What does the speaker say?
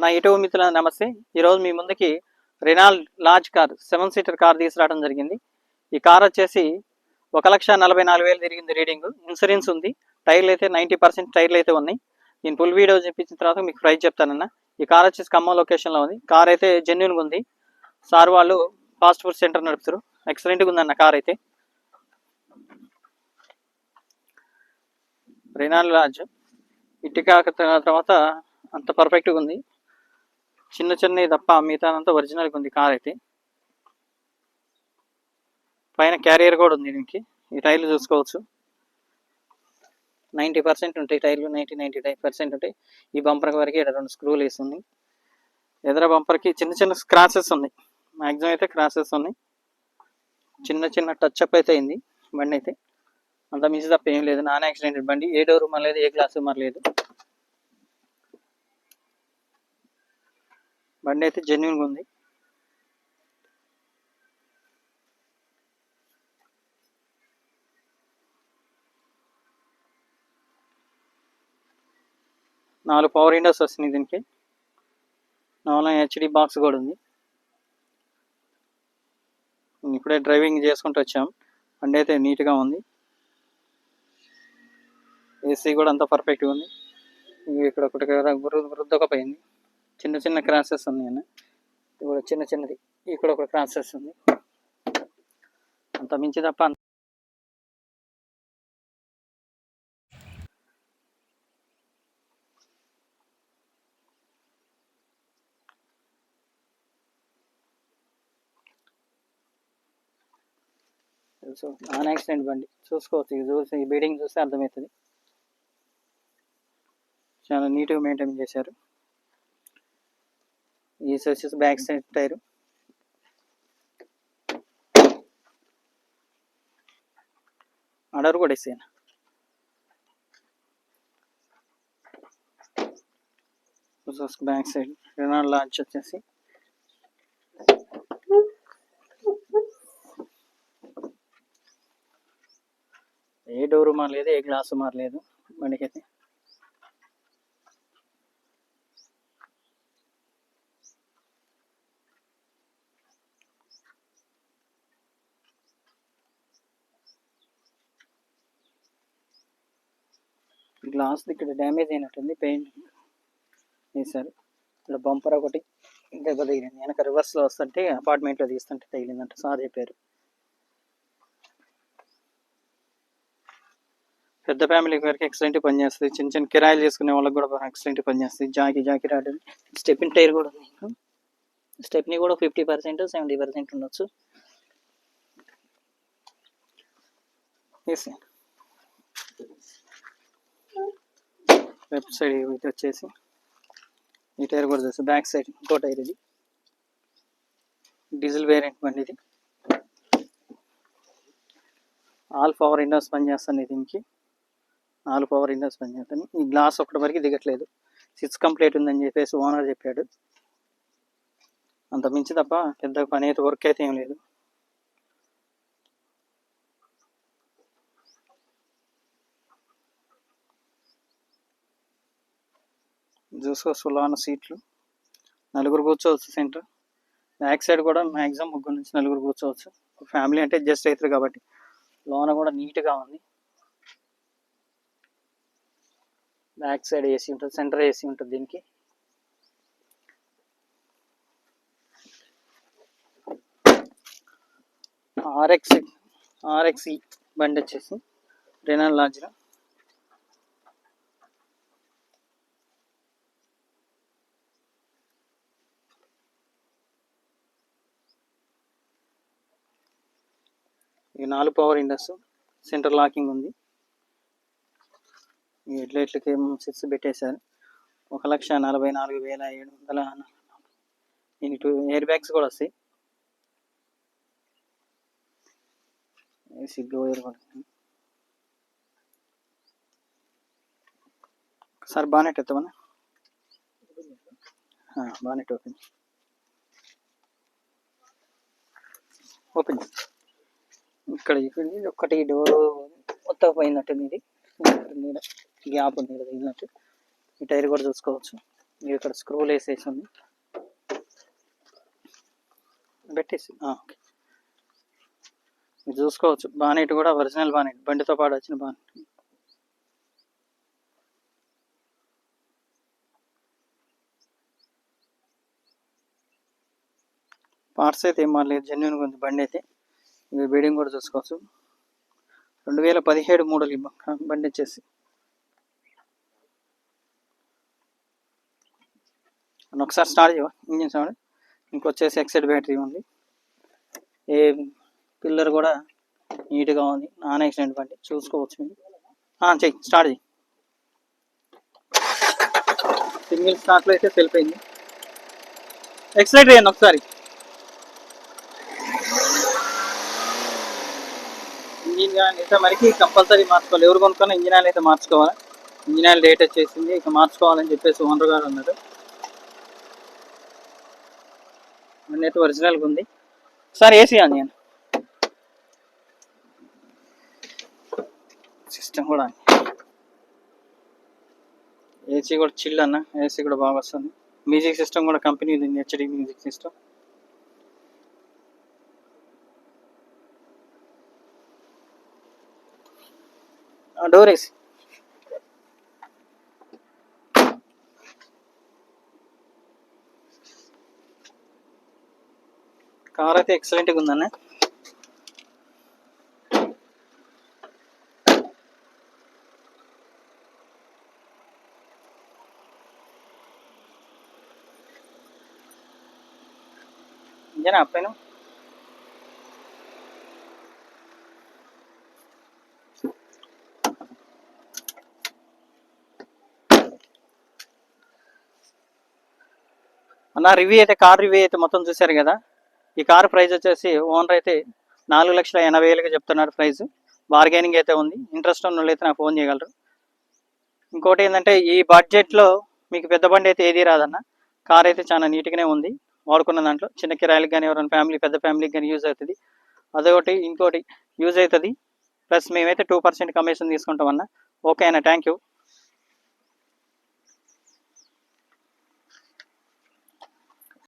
నా యూట్యూబ్ మిత్రులకు నమస్తే. ఈరోజు మీ ముందుకి Renault large car 7 seater car తీసుకురావడం జరిగింది. ఈ కార్ వచ్చేసి 1,44,000 తిరిగింది రీడింగ్. ఇన్సూరెన్స్ ఉంది. టైర్లు అయితే 90% టైర్లు అయితే ఉన్నాయి. నేను ఫుల్ వీడియో చూపించిన తర్వాత మీకు ప్రైస్ చెప్తానన్న. ఈ కార్ వచ్చేసి ఖమ్మం లొకేషన్లో ఉంది. కార్ అయితే జెన్యున్గా ఉంది. సార్ వాళ్ళు ఫాస్ట్ ఫుడ్ సెంటర్ నడుపుతారు. ఎక్సలెంట్గా ఉందన్న కార్ అయితే. రెనాల్డ్ లార్జ్ ఇటుక తర్వాత అంత పర్ఫెక్ట్గా ఉంది. చిన్న చిన్నవి తప్ప మిగతాదంతా ఒరిజినల్గా ఉంది కార్ అయితే. పైన క్యారియర్ కూడా ఉంది దీనికి. ఈ టైర్లు చూసుకోవచ్చు, 90% ఉంటాయి టైర్లు. 90-95% ఉంటాయి. ఈ బంపర్ వరకు ఇక్కడ 2 స్క్రూలు వేస్తుంది. ఎదర బంపర్కి చిన్న చిన్న స్క్రాచెస్ ఉన్నాయి. మ్యాక్సిమం అయితే క్రాచెస్ ఉన్నాయి. చిన్న టచ్ అప్ అయితే అయింది బండి అయితే. అంత మించి తప్ప ఏం లేదు. నాన్ యాక్సిడెంటెడ్ బండి. ఏ డోర్ మరలేదు, ఏ గ్లాసు మరలేదు. బండి అయితే జెన్యున్గా ఉంది. నాలుగు పవర్ విండోస్ వస్తున్నాయి దీనికి. 4 HD బాక్స్ కూడా ఉంది. ఇప్పుడే డ్రైవింగ్ చేసుకుంటూ వచ్చాం. బండి అయితే నీట్గా ఉంది. ఏసీ కూడా అంతా పర్ఫెక్ట్గా ఉంది. ఇక్కడ ఒకటి వృద్ధకపోయింది. చిన్న క్రాసెస్ ఉన్నాయి అన్న. ఇది కూడా చిన్నది. ఇక్కడ ఒక క్రాసెస్ ఉంది. అంత మించి తప్ప నాన్ యాక్సిడెంట్ బండి. చూసుకోవచ్చు, ఇది చూసి ఈ బీడింగ్ చూస్తే అర్థమవుతుంది. చాలా నీట్గా మెయింటైన్ చేశారు. ఈ వచ్చేసి బ్యాక్ సైడ్ టైరు. అడర్ కూడా ఇస్తాను. బ్యాక్ సైడ్ రెనాల్డ్ లాంచ్ వచ్చేసి ఏ డోరు మారలేదు, ఏ గ్లాసు మారలేదు బండికైతే. గ్లాస్ ఇక్కడ డ్యామేజ్ అయినట్టుంది, పెయింట్ వేసారు. ఇక్కడ బంపర్ ఒకటి దెబ్బ తగిలింది. వెనక రివర్స్లో వస్తుంటే అపార్ట్మెంట్లో తీస్తుంటే తగిలిందంట సార్ చెప్పారు. పెద్ద ఫ్యామిలీ వరకు ఎక్సలెంట్ పనిచేస్తుంది. చిన్న కిరాయిలు చేసుకునే వాళ్ళకి కూడా ఎక్సలెంట్ పనిచేస్తుంది. Jackie rod. స్టెప్ని టైర్ కూడా ఉంది. స్టెప్ని కూడా 50% 70% ఉండొచ్చు. లెఫ్ట్ సైడ్ ఇది వచ్చేసి ఈ టైర్ కూడా చూసి బ్యాక్ సైడ్ ఇంకో టైర్. ఇది డీజిల్ వేరియంట్ బండి. ఇది ఆల్ పవర్ విండోస్ పనిచేస్తుంది దీనికి. 4 పవర్ విండోస్ పనిచేస్తాయి. ఈ గ్లాస్ ఒకటి వరకు దిగట్లేదు. 6 కంప్లీట్ ఉందని చెప్పేసి ఓనర్ చెప్పాడు. అంత మించి తప్ప పెద్ద పని అయితే వర్క్ అయితే ఏం లేదు. చూసుకోవచ్చు లోన సీట్లు. 4 కూర్చోవచ్చు సెంటర్. బ్యాక్ సైడ్ కూడా మ్యాక్సిమం 3 నుంచి 4 కూర్చోవచ్చు. ఫ్యామిలీ అంటే జస్ట్ అవుతుంది కాబట్టి. లోన కూడా నీట్గా ఉంది. బ్యాక్ సైడ్ ఏసీ ఉంటుంది, సెంటర్ ఏసీ ఉంటుంది దీనికి. RXE బండి వచ్చేసి రెనాల్డ్ లార్జ్. ఈ 4 పవర్ విండోస్, సెంటర్ లాకింగ్ ఉంది. ఈ హెడ్లైట్లకి ఏమో 6 పెట్టేశారు. 1,44,700. దీనికి 2 ఎయిర్ బ్యాగ్స్ కూడా వస్తాయి. ఏసీ బ్లోయర్ కూడా. ఒకసారి బానెట్ ఎత్తమన్నా. Bonnet open. ఇక్కడ ఒకటి డోరు మొత్తం పోయినట్టుంది. ఇది గ్యాప్ ఉంది కదా తగిలినట్టు. ఈ టైర్ కూడా చూసుకోవచ్చు. ఇక్కడ స్క్రూలు వేసేసి ఉంది, పెట్టేసి ఓకే. మీరు చూసుకోవచ్చు బానెట్ కూడా ఒరిజినల్ బానెట్, బండితో పాటు వచ్చిన బానెట్. పార్ట్స్ అయితే ఏం మారలేదు, జెన్యున్గా ఉంది బండి అయితే. ఇది బీడింగ్ కూడా చూసుకోవచ్చు. 2017 మోడల్ బండి వచ్చేసి. ఒకసారి స్టార్ట్ చేయవా ఇంజిన్ సౌండ్. ఇంకొచ్చేసి ఎక్సైడ్ బ్యాటరీ ఉంది. ఏ పిల్లర్ కూడా నీట్గా ఉంది, నాన్ యాక్సిడెంట్ బండి చూసుకోవచ్చు మీరు. చెయ్యి, స్టార్ట్ చేయి. సింగిల్ స్టార్ట్లో అయితే వెళ్ళిపోయింది. ఎక్సైడ్ చేయండి ఒకసారి. ఇంజిన్ ఆయిల్ అయితే మనకి కంపల్సరీ మార్చుకోవాలి, ఎవరు కొనుక్కున్నా ఇంజిన్ ఆయిల్ అయితే మార్చుకోవాలి. ఇంజిన్ ఆయిల్ డేట్ వచ్చేసింది, ఇక మార్చుకోవాలని చెప్పేసి ఓనర్ గారు అన్నారు. బండి అయితే ఒరిజినల్గా ఉంది. సార్ ఏసీ అని నేను సిస్టమ్ కూడా, ఏసీ కూడా చిల్ అన్న, ఏసీ కూడా బాగా వస్తుంది. మ్యూజిక్ సిస్టమ్ కూడా కంపెనీ ఉంది, HD music system. Door AC. Car అయితే ఎక్సలెంట్గా ఉందన్న. ఇంజన్ ఆపేను. అన్న రివ్యూ అయితే, కార్ రివ్యూ అయితే మొత్తం చూశారు కదా. ఈ కార్ ప్రైస్ వచ్చేసి ఓనర్ అయితే 4,80,000 చెప్తున్నారు ప్రైస్. బార్గెనింగ్ అయితే ఉంది. ఇంట్రెస్ట్ ఉన్న వాళ్ళు అయితే నాకు ఫోన్ చేయగలరు. ఇంకోటి ఏంటంటే ఈ బడ్జెట్లో మీకు పెద్ద బండి అయితే ఏది రాదన్న. కార్ అయితే చాలా నీట్గానే ఉంది, వాడుకున్న దాంట్లో చిన్న కిరాయిలకు కానీ ఎవరైనా ఫ్యామిలీ పెద్ద ఫ్యామిలీకి కానీ యూజ్ అవుతుంది. అదొకటి. ఇంకోటి యూజ్ అవుతుంది, ప్లస్ మేమైతే 2% కమిషన్ తీసుకుంటాం అన్న. ఓకే అన్న, థ్యాంక్ యూ.